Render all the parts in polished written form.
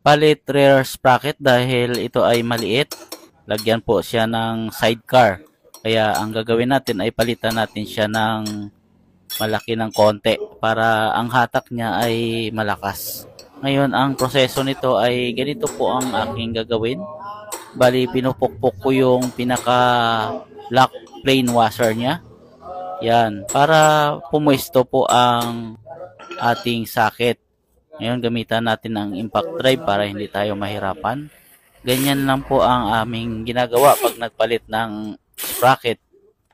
Palit rear sprocket dahil ito ay maliit. Lagyan po siya ng sidecar. Kaya ang gagawin natin ay palitan natin siya ng malaki ng konti para ang hatak niya ay malakas. Ngayon, ang proseso nito ay ganito po ang aking gagawin. Bali, pinupukpok ko yung pinaka lock plane washer niya. Yan, para pumwesto po ang ating socket. Ngayon, gamitan natin ang impact drive para hindi tayo mahirapan. Ganyan lang po ang aming ginagawa pag nagpalit ng sprocket.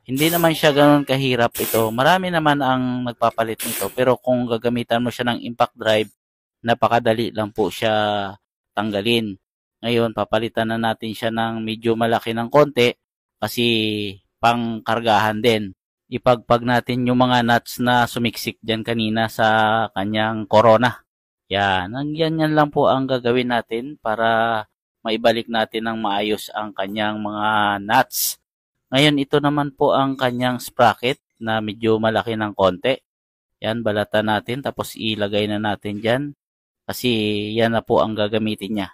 Hindi naman siya ganoon kahirap ito. Marami naman ang nagpapalit nito. Pero kung gagamitan mo siya ng impact drive, napakadali lang po siya tanggalin. Ngayon, papalitan na natin siya ng medyo malaki ng konti kasi pangkargahan din. Ipagpag natin yung mga nuts na sumiksik dyan kanina sa kanyang corona. Yan, yan lang po ang gagawin natin para maibalik natin ng maayos ang kanyang mga nuts. Ngayon, ito naman po ang kanyang sprocket na medyo malaki ng konti. Yan, balatan natin tapos ilagay na natin dyan kasi yan na po ang gagamitin niya.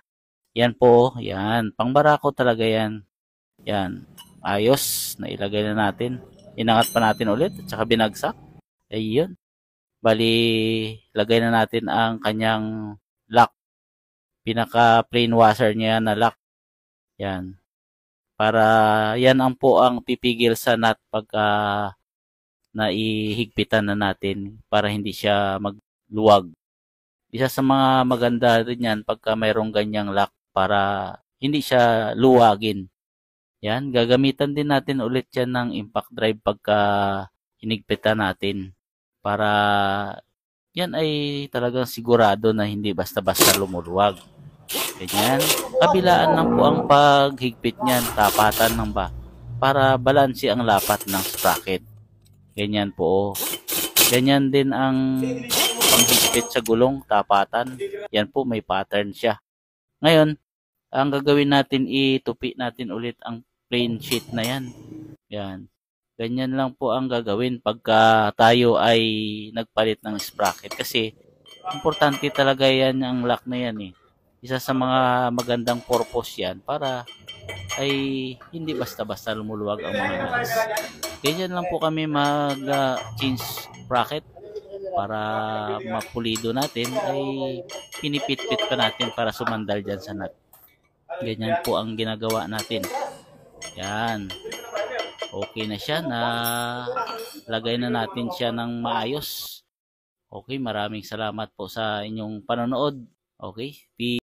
Yan po, yan, pangbarako talaga yan. Yan, ayos, nailagay na natin. Inangat pa natin ulit at saka binagsak. Ayun. Bali, lagay na natin ang kanyang lock. Pinaka plain washer niya na lock. Yan. Para yan ang po ang pipigil sa nut pagka naihigpitan na natin para hindi siya magluwag. Isa sa mga maganda rin yan pagka mayroong ganyang lock para hindi siya luwagin. Yan, gagamitan din natin ulit yan ng impact drive pagka hinigpitan natin. Para yan ay talagang sigurado na hindi basta-basta lumuluwag. Ganyan. Kabilaan lang po ang paghigpit niyan, tapatan ng ba. Para balanse ang lapat ng sprocket. Ganyan po. Ganyan din ang panghigpit sa gulong, tapatan. Yan po, may pattern siya. Ngayon, ang gagawin natin, itupi natin ulit ang plain sheet na yan. Yan. Ganyan lang po ang gagawin pagka tayo ay nagpalit ng sprocket. Kasi, importante talaga yan ang lock na yan eh. Isa sa mga magandang purpose yan para ay hindi basta-basta lumuluwag ang mga nuts. Ganyan lang po kami mag-change sprocket para mapulido natin ay pinipit-pit pa natin para sumandal dyan sa nut. Ganyan po ang ginagawa natin. Yan. Okay na siya na lagay na natin siya ng maayos. Okay, maraming salamat po sa inyong panonood. Okay, peace.